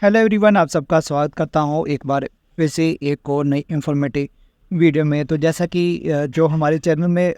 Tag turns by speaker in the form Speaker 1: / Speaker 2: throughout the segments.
Speaker 1: Hello everyone, आप सबका स्वागत करता हूँ एक बार फिर से एक और नई इन्फॉर्मेटिव वीडियो में। तो जैसा कि जो हमारे चैनल में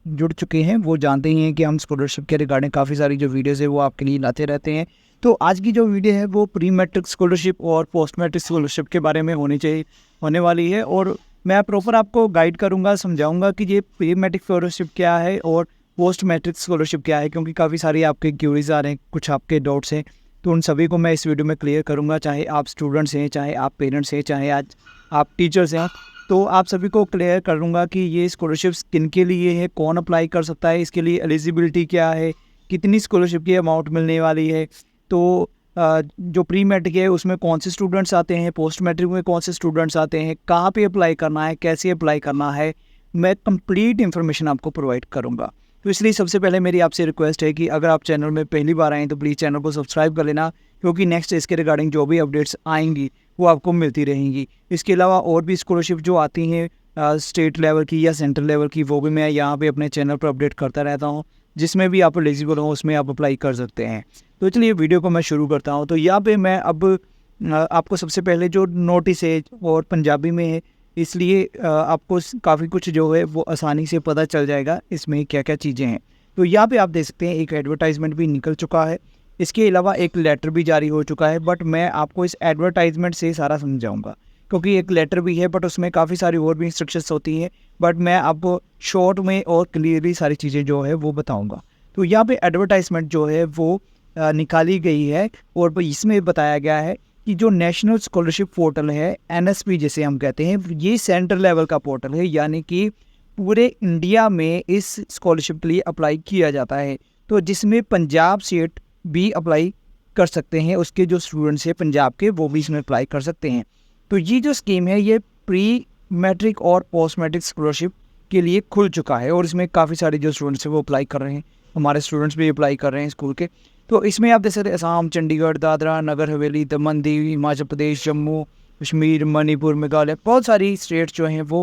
Speaker 1: जुड़ चुके हैं वो जानते ही हैं कि हम स्कॉलरशिप के रिगार्डिंग काफ़ी सारी जो वीडियोज़ है वो आपके लिए लाते रहते हैं। तो आज की जो वीडियो है वो प्री मैट्रिक स्कॉलरशिप और पोस्ट मैट्रिक स्कॉलरशिप के बारे में होने वाली है। और मैं प्रॉपर आपको गाइड करूँगा, समझाऊँगा कि ये प्री मैट्रिक स्कॉलरशिप क्या है और पोस्ट मैट्रिक स्कॉलरशिप क्या है, क्योंकि काफ़ी सारी आपके क्यूरीज आ रहे हैं, कुछ आपके डाउट्स हैं। तो उन सभी को मैं इस वीडियो में क्लियर करूंगा, चाहे आप स्टूडेंट्स हैं, चाहे आप पेरेंट्स हैं, चाहे आज आप टीचर्स हैं। तो आप सभी को क्लियर करूंगा कि ये स्कॉलरशिप्स किन के लिए है, कौन अप्लाई कर सकता है, इसके लिए एलिजिबिलिटी क्या है, कितनी स्कॉलरशिप की अमाउंट मिलने वाली है। तो जो प्री मैट्रिक है उसमें कौन से स्टूडेंट्स आते हैं, पोस्ट मैट्रिक में कौन से स्टूडेंट्स आते हैं, कहाँ पे अप्लाई करना है, कैसे अप्लाई करना है, मैं कंप्लीट इन्फॉर्मेशन आपको प्रोवाइड करूँगा। तो इसलिए सबसे पहले मेरी आपसे रिक्वेस्ट है कि अगर आप चैनल में पहली बार आएँ तो प्लीज़ चैनल को सब्सक्राइब कर लेना, क्योंकि नेक्स्ट इसके रिगार्डिंग जो भी अपडेट्स आएंगी वो आपको मिलती रहेंगी। इसके अलावा और भी स्कॉलरशिप जो आती हैं स्टेट लेवल की या सेंट्रल लेवल की, वो भी मैं यहाँ पे अपने चैनल पर अपडेट करता रहता हूँ। जिसमें भी आप एलिजिबल हो उसमें आप अप्लाई कर सकते हैं। तो चलिए वीडियो को मैं शुरू करता हूँ। तो यहाँ पे मैं अब आपको सबसे पहले जो नोटिस है और पंजाबी में है, इसलिए आपको काफ़ी कुछ जो है वो आसानी से पता चल जाएगा इसमें क्या क्या चीज़ें हैं। तो यहाँ पे आप देख सकते हैं एक एडवर्टाइजमेंट भी निकल चुका है। इसके अलावा एक लेटर भी जारी हो चुका है, बट मैं आपको इस एडवर्टाइजमेंट से सारा समझाऊंगा, क्योंकि एक लेटर भी है बट उसमें काफ़ी सारी और भी इंस्ट्रक्शंस होती हैं। बट मैं आपको शॉर्ट में और क्लियरली सारी चीज़ें जो है वो बताऊँगा। तो यहाँ पे एडवर्टाइजमेंट जो है वो निकाली गई है और इसमें बताया गया है कि जो नेशनल स्कॉलरशिप पोर्टल है, एनएसपी जिसे हम कहते हैं, ये सेंट्रल लेवल का पोर्टल है, यानी कि पूरे इंडिया में इस स्कॉलरशिप के लिए अप्लाई किया जाता है। तो जिसमें पंजाब स्टेट भी अप्लाई कर सकते हैं, उसके जो स्टूडेंट्स हैं पंजाब के वो भी इसमें अप्लाई कर सकते हैं। तो ये जो स्कीम है ये प्री मैट्रिक और पोस्ट मैट्रिक स्कॉलरशिप के लिए खुल चुका है और इसमें काफ़ी सारे जो स्टूडेंट्स हैं वो अप्लाई कर रहे हैं। हमारे स्टूडेंट्स भी अप्लाई कर रहे हैं स्कूल के। तो इसमें आप देख सकते हैं असम, चंडीगढ़, दादरा नगर हवेली, दमन दीव, हिमाचल प्रदेश, जम्मू कश्मीर, मणिपुर, मेघालय, बहुत सारी स्टेट्स जो हैं वो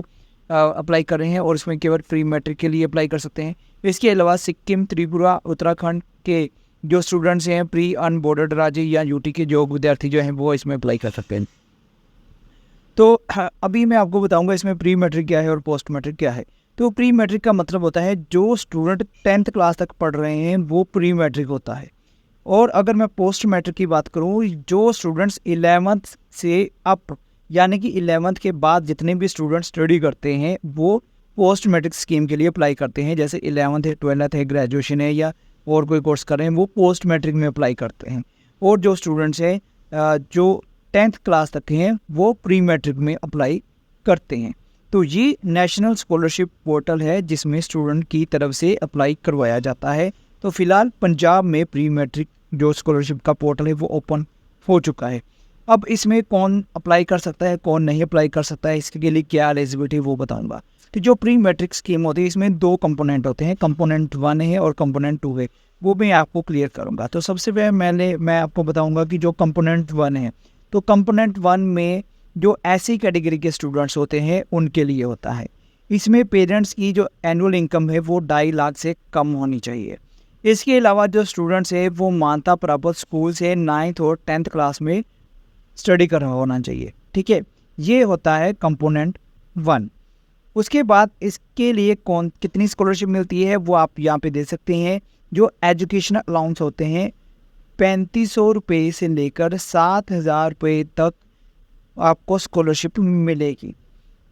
Speaker 1: अप्लाई कर रहे हैं और इसमें केवल प्री मैट्रिक के लिए अप्लाई कर सकते हैं। इसके अलावा सिक्किम, त्रिपुरा, उत्तराखंड के जो स्टूडेंट्स हैं, प्री अनबॉर्डर्ड राज्य या यूटी के जो विद्यार्थी जो हैं वो इसमें अप्लाई कर सकते हैं। तो अभी मैं आपको बताऊंगा इसमें प्री मैट्रिक क्या है और पोस्ट मैट्रिक क्या है। तो प्री मैट्रिक का मतलब होता है जो स्टूडेंट 10th क्लास तक पढ़ रहे हैं वो प्री मैट्रिक होता है। और अगर मैं पोस्ट मैट्रिक की बात करूं, जो स्टूडेंट्स 11th से अप, यानी कि 11th के बाद जितने भी स्टूडेंट स्टडी करते हैं वो पोस्ट मैट्रिक स्कीम के लिए अप्लाई करते हैं। जैसे 11th है, 12th है, ग्रेजुएशन है या और कोई कोर्स कर रहे हैं, वो पोस्ट मैट्रिक में अप्लाई करते हैं। और जो स्टूडेंट्स हैं जो 10th क्लास तक हैं वो प्री मैट्रिक में अप्लाई करते हैं। तो ये नेशनल स्कॉलरशिप पोर्टल है जिसमें स्टूडेंट की तरफ से अप्लाई करवाया जाता है। तो फिलहाल पंजाब में प्री मैट्रिक जो स्कॉलरशिप का पोर्टल है वो ओपन हो चुका है। अब इसमें कौन अप्लाई कर सकता है, कौन नहीं अप्लाई कर सकता है, इसके लिए क्या एलिजिबिलिटी वो बताऊंगा। तो जो प्री मैट्रिक स्कीम होती है इसमें 2 कंपोनेंट होते हैं, कंपोनेंट 1 है और कंपोनेंट 2 है, वो मैं आपको क्लियर करूंगा। तो सबसे पहले मैं आपको बताऊंगा कि जो कंपोनेंट 1 है, तो कंपोनेंट 1 में जो ऐसी कैटेगरी के स्टूडेंट्स होते हैं उनके लिए होता है। इसमें पेरेंट्स की जो एनुअल इनकम है वो 2.5 लाख से कम होनी चाहिए। इसके अलावा जो स्टूडेंट्स है वो मान्यता प्राप्त स्कूल से 9th और 10th क्लास में स्टडी कर रहा होना चाहिए। ठीक है, ये होता है कंपोनेंट 1। उसके बाद इसके लिए कितनी स्कॉलरशिप मिलती है वो आप यहाँ पे दे सकते हैं। जो एजुकेशनल अलाउंस होते हैं 3500 रुपये से लेकर 7,000 रुपये तक आपको स्कॉलरशिप मिलेगी।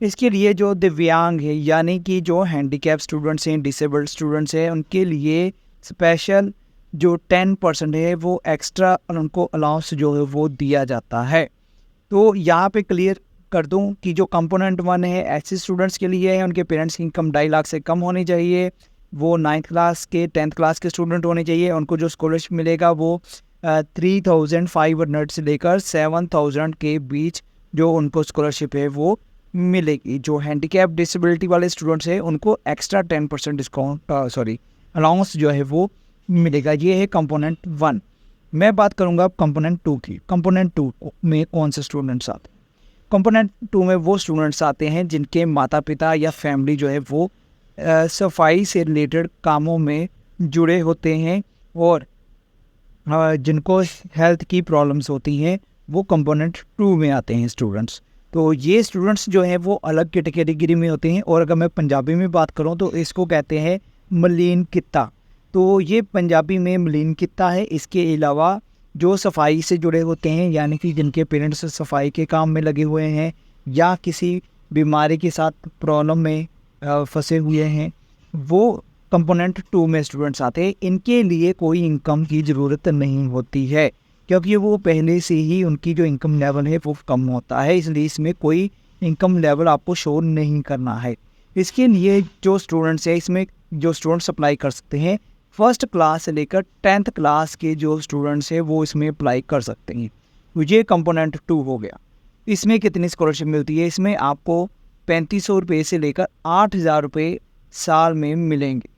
Speaker 1: इसके लिए जो दिव्यांग है, यानी कि जो हैंडीकैप स्टूडेंट्स हैं, डिसेबल्ड स्टूडेंट्स हैं, उनके लिए स्पेशल जो 10% है वो एक्स्ट्रा उनको अलाउंस जो है वो दिया जाता है। तो यहाँ पे क्लियर कर दूं कि जो कंपोनेंट 1 है ऐसे स्टूडेंट्स के लिए है, उनके पेरेंट्स की इनकम 2.5 लाख से कम होनी चाहिए, वो 9th क्लास के 10th क्लास के स्टूडेंट होने चाहिए। उनको जो स्कॉलरशिप मिलेगा वो 3,500 से लेकर 7,000 के बीच जो उनको स्कॉलरशिप है वो मिलेगी। जो हैंडीकैप डिसेबिलिटी वाले स्टूडेंट्स हैं उनको एक्स्ट्रा 10% डिस्काउंट अलाउंस जो है वो मिलेगा। ये है कंपोनेंट 1। मैं बात करूंगा अब कंपोनेंट 2 की। कंपोनेंट 2 में कौन से स्टूडेंट्स आते हैं? कंपोनेंट 2 में वो स्टूडेंट्स आते हैं जिनके माता पिता या फैमिली जो है वो सफाई से रिलेटेड कामों में जुड़े होते हैं और जिनको हेल्थ की प्रॉब्लम्स होती हैं वो कंपोनेंट 2 में आते हैं स्टूडेंट्स। तो ये स्टूडेंट्स जो हैं वो अलग कैटेगरी में होते हैं। और अगर मैं पंजाबी में बात करूँ तो इसको कहते हैं मलीन कित्ता। तो ये पंजाबी में मलीन कित्ता है। इसके अलावा जो सफाई से जुड़े होते हैं, यानी कि जिनके पेरेंट्स सफाई के काम में लगे हुए हैं या किसी बीमारी के साथ प्रॉब्लम में फंसे हुए हैं, वो कंपोनेंट 2 में स्टूडेंट्स आते हैं। इनके लिए कोई इनकम की ज़रूरत नहीं होती है, क्योंकि वो पहले से ही उनकी जो इनकम लेवल है वो कम होता है, इसलिए इसमें कोई इनकम लेवल आपको शो नहीं करना है। इसके लिए जो स्टूडेंट्स हैं, इसमें जो स्टूडेंट्स अप्लाई कर सकते हैं, फर्स्ट क्लास से लेकर 10th क्लास के जो स्टूडेंट्स हैं वो इसमें अप्लाई कर सकते हैं। तो ये कंपोनेंट 2 हो गया। इसमें कितनी स्कॉलरशिप मिलती है? इसमें आपको 3500 रुपये से लेकर 8000 रुपये साल में मिलेंगे,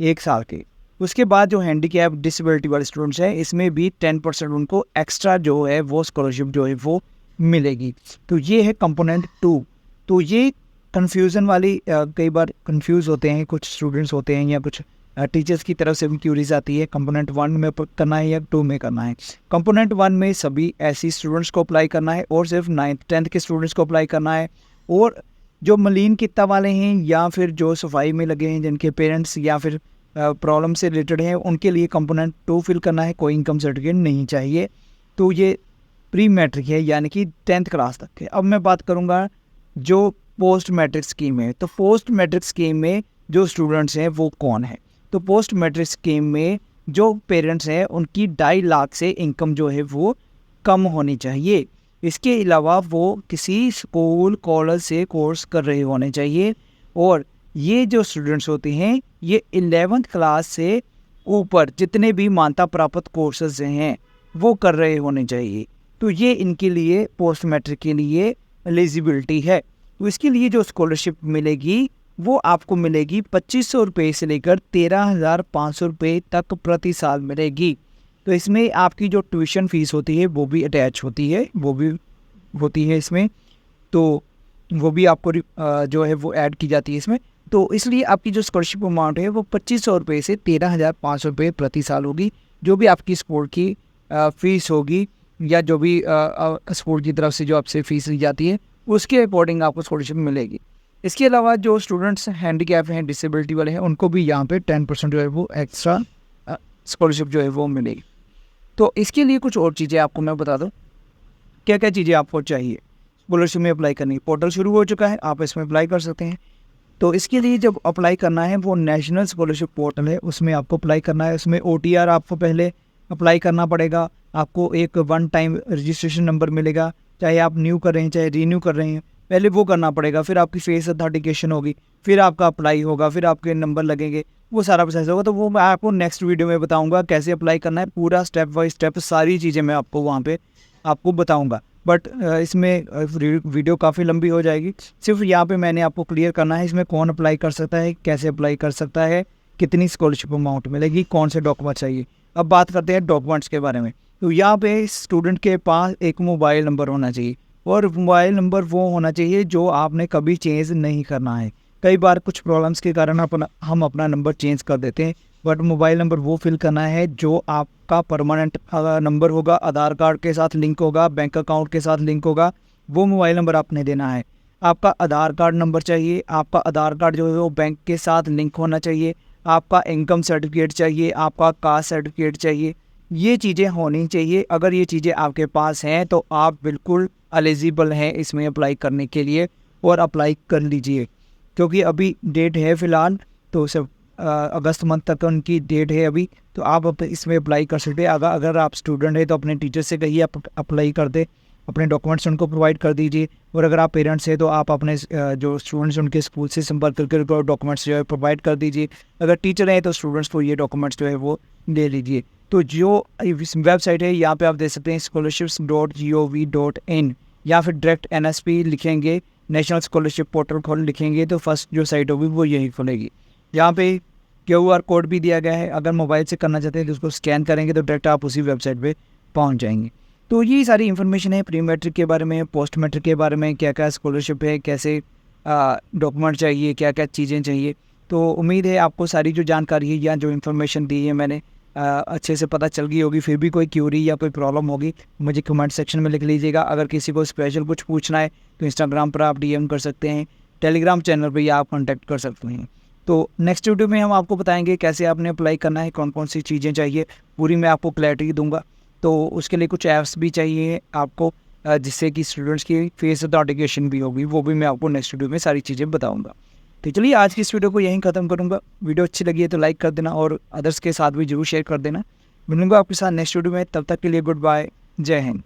Speaker 1: 1 साल के। उसके बाद जो हैंडीकैप डिसेबिलिटी वाले स्टूडेंट्स हैं, इसमें भी 10% उनको एक्स्ट्रा जो है वो स्कॉलरशिप जो है वो मिलेगी। तो ये है कंपोनेंट 2। तो ये कन्फ्यूज़न वाली कई बार कंफ्यूज होते हैं कुछ स्टूडेंट्स होते हैं, या कुछ टीचर्स की तरफ से भी क्यूरीज आती है कंपोनेंट 1 में करना है या 2 में करना है। कंपोनेंट 1 में सभी ऐसी स्टूडेंट्स को अप्लाई करना है और सिर्फ 9th 10th के स्टूडेंट्स को अप्लाई करना है। और जो मलीन कित्ता वाले हैं या फिर जो सफाई में लगे हैं, जिनके पेरेंट्स या फिर प्रॉब्लम से रिलेटेड है, उनके लिए कंपोनेंट 2 फिल करना है, कोई इनकम सर्टिफिकेट नहीं चाहिए। तो ये प्री मैट्रिक है, यानी कि 10th क्लास तक है। अब मैं बात करूँगा जो पोस्ट मैट्रिक स्कीम है। तो पोस्ट मैट्रिक स्कीम में जो स्टूडेंट्स हैं वो कौन है? तो पोस्ट मैट्रिक स्कीम में जो पेरेंट्स हैं उनकी 2.5 लाख से इनकम जो है वो कम होनी चाहिए। इसके अलावा वो किसी स्कूल कॉलेज से कोर्स कर रहे होने चाहिए। और ये जो स्टूडेंट्स होते हैं ये 11th क्लास से ऊपर जितने भी मान्यता प्राप्त कोर्सेज हैं वो कर रहे होने चाहिए। तो ये इनके लिए पोस्ट मैट्रिक के लिए एलिजिबिलिटी है। तो इसके लिए जो स्कॉलरशिप मिलेगी वो आपको मिलेगी 2500 रुपये से लेकर 13,500 रुपये तक प्रति साल मिलेगी। तो इसमें आपकी जो ट्यूशन फ़ीस होती है वो भी अटैच होती है, वो भी होती है इसमें। तो वो भी आपको जो है वो ऐड की जाती है इसमें। तो इसलिए आपकी जो स्कॉलरशिप अमाउंट है वो 2500 रुपये से 13,500 रुपये प्रति साल होगी। जो भी आपकी स्कूल की फ़ीस होगी या जो भी स्कूल की तरफ से जो आपसे फ़ीस ली जाती है उसके अकॉर्डिंग आपको स्कॉलरशिप मिलेगी। इसके अलावा जो स्टूडेंट्स हैंडीकैप हैं, डिसेबिलिटी वाले हैं, उनको भी यहाँ पे 10% जो है वो एक्स्ट्रा स्कॉलरशिप जो है वो मिलेगी। तो इसके लिए कुछ और चीज़ें आपको मैं बता दूँ, क्या क्या चीज़ें आपको चाहिए स्कॉलरशिप में अप्लाई करनी। पोर्टल शुरू हो चुका है, आप इसमें अप्लाई कर सकते हैं। तो इसके लिए जब अप्लाई करना है वो नेशनल स्कॉलरशिप पोर्टल है, उसमें आपको अप्लाई करना है। उसमें OTR आपको पहले अप्लाई करना पड़ेगा। आपको एक 1 टाइम रजिस्ट्रेशन नंबर मिलेगा, चाहे आप न्यू कर रहे हैं चाहे रीन्यू कर रहे हैं, पहले वो करना पड़ेगा। फिर आपकी फेस अथेंटिकेशन होगी, फिर आपका अप्लाई होगा, फिर आपके नंबर लगेंगे, वो सारा प्रोसेस होगा। तो वो मैं आपको नेक्स्ट वीडियो में बताऊंगा कैसे अप्लाई करना है, पूरा स्टेप बाय स्टेप सारी चीज़ें मैं आपको वहाँ पे आपको बताऊंगा। बट इसमें वीडियो काफ़ी लंबी हो जाएगी। सिर्फ यहाँ पे मैंने आपको क्लियर करना है इसमें कौन अप्लाई कर सकता है, कैसे अप्लाई कर सकता है, कितनी स्कॉलरशिप अमाउंट मिलेगी, कौन से डॉक्यूमेंट चाहिए। अब बात करते हैं डॉक्यूमेंट्स के बारे में। तो यहाँ पे स्टूडेंट के पास एक मोबाइल नंबर होना चाहिए, और मोबाइल नंबर वो होना चाहिए जो आपने कभी चेंज नहीं करना है। कई बार कुछ प्रॉब्लम्स के कारण हम अपना नंबर चेंज कर देते हैं, बट मोबाइल नंबर वो फिल करना है जो आपका परमानेंट नंबर होगा, आधार कार्ड के साथ लिंक होगा, बैंक अकाउंट के साथ लिंक होगा, वो मोबाइल नंबर आपने देना है। आपका आधार कार्ड नंबर चाहिए, आपका आधार कार्ड जो है वो बैंक के साथ लिंक होना चाहिए, आपका इनकम सर्टिफिकेट चाहिए, आपका कास्ट सर्टिफिकेट चाहिए, ये चीज़ें होनी चाहिए। अगर ये चीज़ें आपके पास हैं तो आप बिल्कुल एलिजिबल हैं इसमें अप्लाई करने के लिए, और अप्लाई कर लीजिए। क्योंकि अभी डेट है फ़िलहाल, तो सब अगस्त मंथ तक उनकी डेट है अभी, तो आप इसमें अप्लाई कर सकते हैं। अगर आप स्टूडेंट हैं तो अपने टीचर से कहिए आप अप्लाई कर दे, अपने डॉक्यूमेंट्स उनको प्रोवाइड कर दीजिए। और अगर आप पेरेंट्स हैं तो आप अपने जो स्टूडेंट्स उनके स्कूल से संपर्क करके डॉक्यूमेंट्स जो है प्रोवाइड कर दीजिए। अगर टीचर हैं तो स्टूडेंट्स को ये डॉक्यूमेंट्स जो है वो दे लीजिए। तो जो वेबसाइट है यहाँ पे आप देख सकते हैं scholarships.gov.in, या फिर डायरेक्ट NSP लिखेंगे, नेशनल स्कॉलरशिप पोर्टल खोल लिखेंगे तो फर्स्ट जो साइट होगी वो यही खुलेगी। यहाँ पे QR कोड भी दिया गया है, अगर मोबाइल से करना चाहते हैं तो उसको स्कैन करेंगे तो डायरेक्ट आप उसी वेबसाइट पे पहुँच जाएंगे। तो ये सारी इन्फॉर्मेशन है प्री मैट्रिक के बारे में, पोस्ट मैट्रिक के बारे में, क्या क्या स्कॉलरशिप है, कैसे डॉक्यूमेंट चाहिए, क्या क्या चीज़ें चाहिए। तो उम्मीद है आपको सारी जो जानकारी है या जो इन्फॉर्मेशन दी है मैंने अच्छे से पता चल गई होगी। फिर भी कोई क्यूरी या कोई प्रॉब्लम होगी मुझे कमेंट सेक्शन में लिख लीजिएगा। अगर किसी को स्पेशल कुछ पूछना है तो इंस्टाग्राम पर आप डीएम कर सकते हैं, टेलीग्राम चैनल पर या आप कॉन्टैक्ट कर सकते हैं। तो नेक्स्ट वीडियो में हम आपको बताएंगे कैसे आपने अप्लाई करना है, कौन कौन सी चीज़ें चाहिए, पूरी मैं आपको क्लैरिटी दूंगा। तो उसके लिए कुछ ऐप्स भी चाहिए आपको, जिससे कि स्टूडेंट्स की फेस ऑथेंटिकेशन भी होगी, वो भी मैं आपको नेक्स्ट वीडियो में सारी चीज़ें बताऊंगा। तो चलिए आज की इस वीडियो को यहीं ख़त्म करूंगा। वीडियो अच्छी लगी है तो लाइक कर देना और अदर्स के साथ भी जरूर शेयर कर देना। मिलूंगा आपके साथ नेक्स्ट वीडियो में, तब तक के लिए गुड बाय, जय हिंद।